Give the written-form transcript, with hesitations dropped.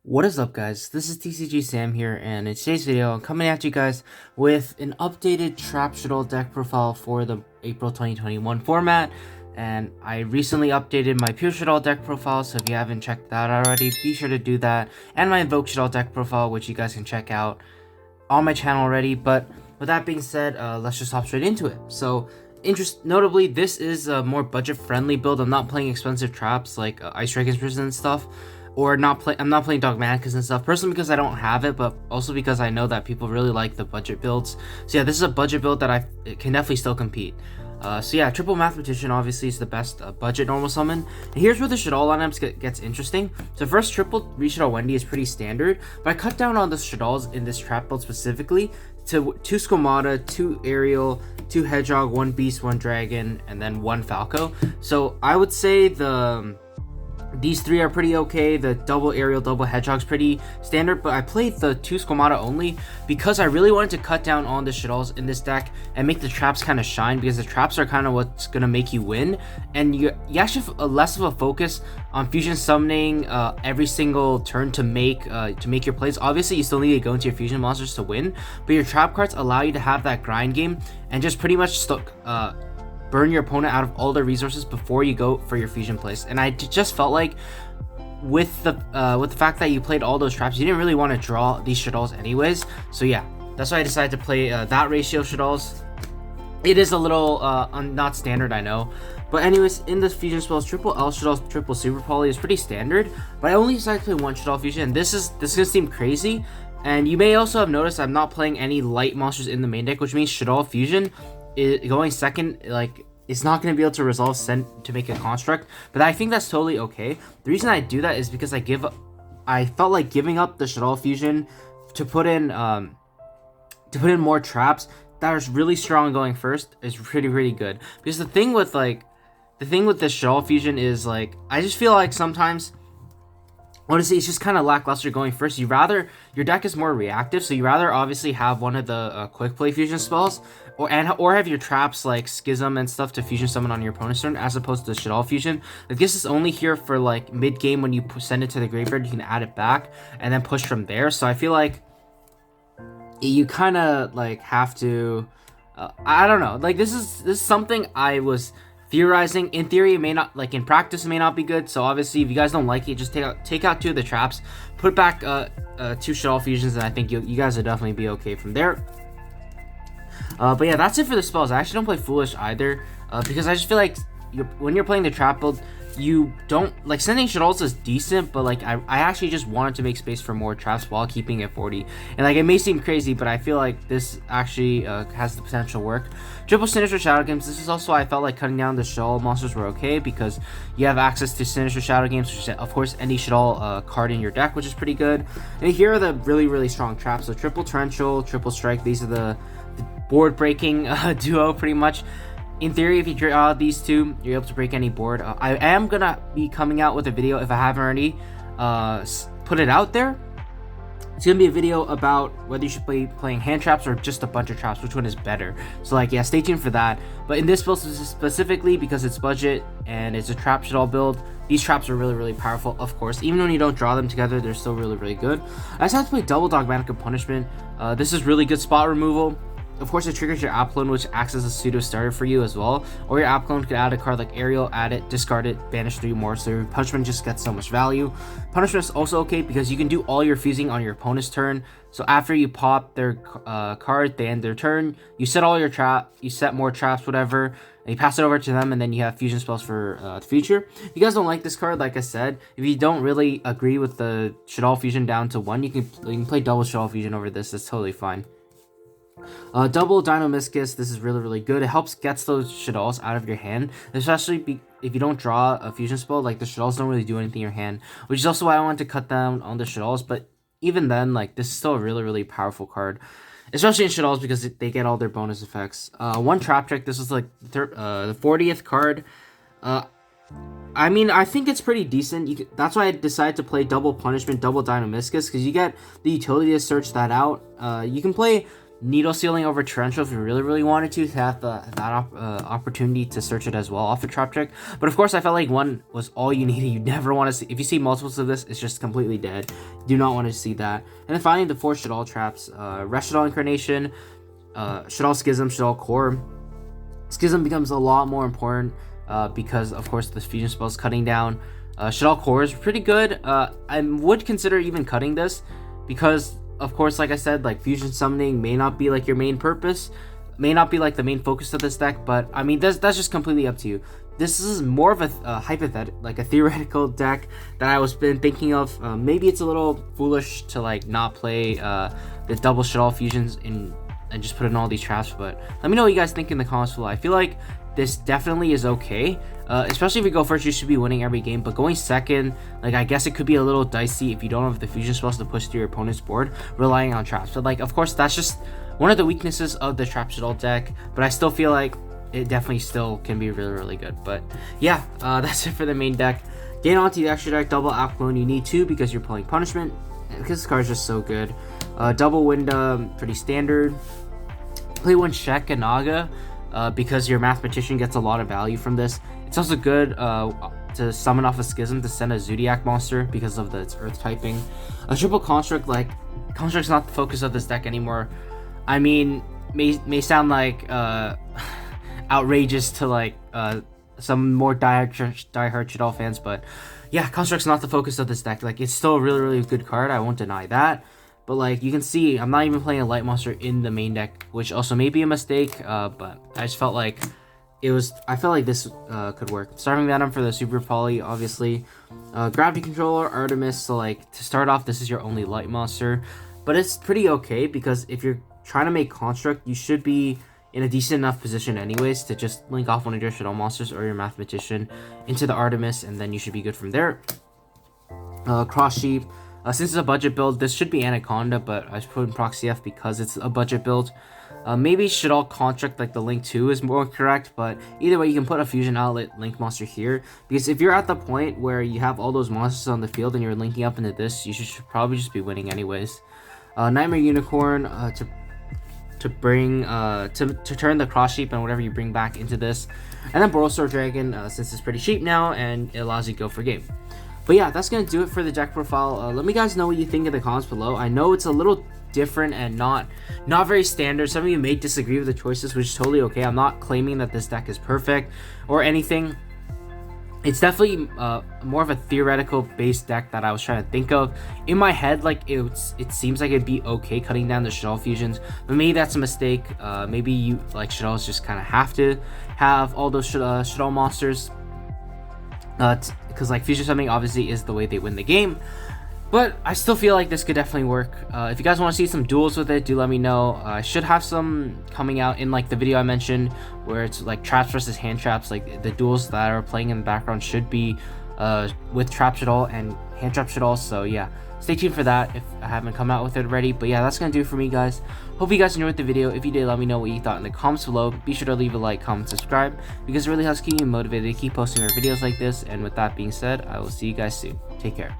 What is up, guys? This is Tcg Sam here, and in today's video I'm coming at you guys with an updated Trap Shaddoll deck profile for the April 2021 format. And I recently updated my Pure Shaddoll deck profile, so if you haven't checked that already, be sure to do that. And my Invoke Shaddoll deck profile, which you guys can check out on my channel already. But with that being said, let's just hop straight into it. So notably, this is a more budget-friendly build. I'm not playing expensive traps like Ice Dragon's Prison and stuff, or I'm not playing Dogmaticas and stuff, personally because I don't have it, but also because I know that people really like the budget builds. So yeah, this is a budget build that it can definitely still compete. So yeah, Triple Mathematician obviously is the best budget normal summon. And here's where the Shaddoll lineups gets interesting. So first, Triple Reshadow Wendy is pretty standard, but I cut down on the Shadolls in this trap build specifically to 2 Skomata, 2 Aerial, 2 Hedgehog, 1 Beast, 1 Dragon, and then 1 Falco. So I would say these 3 are pretty okay. The double Aerial, double Hedgehog's pretty standard, but I played the 2 Skomata only because I really wanted to cut down on the Shadolls in this deck and make the traps kind of shine, because the traps are kind of what's going to make you win. And you actually have less of a focus on fusion summoning every single turn to make your plays. Obviously, you still need to go into your fusion monsters to win, but your trap cards allow you to have that grind game and just pretty much burn your opponent out of all their resources before you go for your fusion plays. And I just felt like with the fact that you played all those traps, you didn't really want to draw these Shadolls anyways. So yeah, that's why I decided to play that ratio of Shadolls. It is a little not standard, I know, but anyways, in the fusion spells, triple L Shadolls, triple Super Poly is pretty standard, but I only decided to play 1 Shaddoll fusion, and this is gonna seem crazy. And you may also have noticed I'm not playing any light monsters in the main deck, which means Shaddoll fusion going second, like, it's not going to be able to resolve send to make a construct, but I think that's totally okay. The reason I do that is because I felt like giving up the Shaddoll fusion to put in more traps that are really strong going first is pretty good. Because the thing with the Shaddoll fusion is, like, I just feel like sometimes, honestly, it's just kind of lackluster going first. Your deck is more reactive, so you rather obviously have one of the quick play fusion spells, or have your traps like Schism and stuff to fusion summon on your opponent's turn, as opposed to Shaddoll fusion. Like, this is only here for like mid game when you send it to the graveyard. You can add it back and then push from there. So I feel like you kind of like have to. I don't know. Like, this is something I was theorizing. In theory, it may not, like, in practice it may not be good. So obviously, if you guys don't like it, just take out 2 of the traps, put back 2 Shaddoll fusions, and I think you guys will definitely be okay from there. But yeah, that's it for the spells. I actually don't play Foolish either, because I just feel like when you're playing the trap build, you don't like sending Shadolls is decent, but like I actually just wanted to make space for more traps while keeping it 40. And like, it may seem crazy, but I feel like this actually has the potential to work. Triple Sinister Shadow Games. This is also why I felt like cutting down the Shaddoll monsters were okay, because you have access to Sinister Shadow Games, which is of course any Shaddoll card in your deck, which is pretty good. And here are the really strong traps. So Triple Torrential, Triple Strike. These are the board breaking duo pretty much. In theory, if you draw these 2, you're able to break any board. I am gonna be coming out with a video, if I haven't already put it out there. It's gonna be a video about whether you should be playing hand traps or just a bunch of traps, which one is better. So like, yeah, stay tuned for that. But in this build specifically, because it's budget and it's a trap Shaddoll build, these traps are really powerful. Of course, even when you don't draw them together, they're still really good. I decided to play double Dogmatica Punishment. This is really good spot removal. Of course, it triggers your app clone, which acts as a pseudo starter for you as well. Or your app clone could add a card like Aerial, add it, discard it, banish 3 more, so your punishment just gets so much value. Punishment is also okay because you can do all your fusing on your opponent's turn. So after you pop their card, they end their turn. You set all your you set more traps, whatever, and you pass it over to them, and then you have fusion spells for the future. If you guys don't like this card, like I said, if you don't really agree with the Shaddoll fusion down to 1, you can play double Shaddoll fusion over this. That's totally fine. Double Dino-Miscus, this is really good. It gets those Shadolls out of your hand, especially if you don't draw a fusion spell. Like, the Shadolls don't really do anything in your hand, which is also why I wanted to cut down on the Shadolls. But even then, like, this is still a really powerful card, especially in Shadolls, because they get all their bonus effects. 1 Trap Trick, this was like the 40th card. I mean, I think it's pretty decent. That's why I decided to play double Punishment, double Dino-Miscus, because you get the utility to search that out. You can play Needle Sealing over Torrential if you really wanted to have that opportunity to search it as well off the trap trick. But of course, I felt like one was all you needed. You never want to see, if you see multiples of this, it's just completely dead. Do not want to see that. And then finally, the 4 Shaddoll traps. Rest Shaddoll Incarnation, Shaddoll Schism, Shaddoll Core. Schism becomes a lot more important because of course the fusion spell's cutting down. Shaddoll Core is pretty good. I would consider even cutting this because of course, like I said, like fusion summoning may not be like your main purpose, may not be like the main focus of this deck, but I mean that's just completely up to you. This is more of a hypothetical, like a theoretical deck that I was been thinking of. Maybe it's a little foolish to like not play the double Shaddoll fusions and just put in all these traps, but let me know what you guys think in the comments below. I feel like this definitely is okay, especially if you go first, you should be winning every game, but going second, like I guess it could be a little dicey if you don't have the fusion spells to push through your opponent's board, relying on traps. But like, of course, that's just one of the weaknesses of the trap Shaddoll deck, but I still feel like it definitely still can be really good. But yeah, that's it for the main deck. Getting onto the extra deck, double App Clone, you need 2 because you're playing Punishment, and because this card is just so good. Double Winda, pretty standard. Play 1 Sheka Naga, because your Mathematician gets a lot of value from this. It's also good to summon off a Schism to send a Zodiac monster because of its Earth typing. A triple Construct, like Construct's not the focus of this deck anymore. I mean, may sound like outrageous to like some more diehard Shaddoll fans, but yeah, Construct's not the focus of this deck. Like, it's still a really good card, I won't deny that. But like you can see, I'm not even playing a light monster in the main deck, which also may be a mistake, but I just felt like I felt like this could work. Starving Venom for the Super Poly, obviously. Gravity Controller, Artemis, so like to start off, this is your only light monster. But it's pretty okay, because if you're trying to make Construct, you should be in a decent enough position anyways to just link off one of your Shaddoll monsters or your Mathematician into the Artemis, and then you should be good from there. Cross Sheep. Since it's a budget build, this should be Anaconda, but I put in Proxy F because it's a budget build. Maybe Shaddoll Construct, like the Link 2 is more correct, but either way, you can put a Fusion Outlet Link monster here, because if you're at the point where you have all those monsters on the field and you're linking up into this, you should probably just be winning anyways. Nightmare Unicorn to bring to turn the Cross Sheep and whatever you bring back into this, and then Borosor Dragon since it's pretty cheap now and it allows you to go for game. But yeah, that's going to do it for the deck profile. Let me guys know what you think in the comments below. I know it's a little different and not very standard. Some of you may disagree with the choices, which is totally okay. I'm not claiming that this deck is perfect or anything. It's definitely more of a theoretical based deck that I was trying to think of. In my head, like it seems like it'd be okay cutting down the Shaddoll fusions, but maybe that's a mistake. Maybe you like Shaddolls just kind of have to have all those Shaddoll monsters. Because like fusion summoning obviously is the way they win the game, but I still feel like this could definitely work. If you guys want to see some duels with it, do let me know. I should have some coming out in like the video I mentioned where it's like traps versus hand traps. Like the duels that are playing in the background should be with trap Shaddoll and hand trap Shaddoll, so yeah, stay tuned for that if I haven't come out with it already. But yeah, that's gonna do it for me, guys. Hope you guys enjoyed the video. If you did, let me know what you thought in the comments below. Be sure to leave a like, comment, subscribe, because it really helps keep me motivated to keep posting more videos like this. And with that being said, I will see you guys soon. Take care.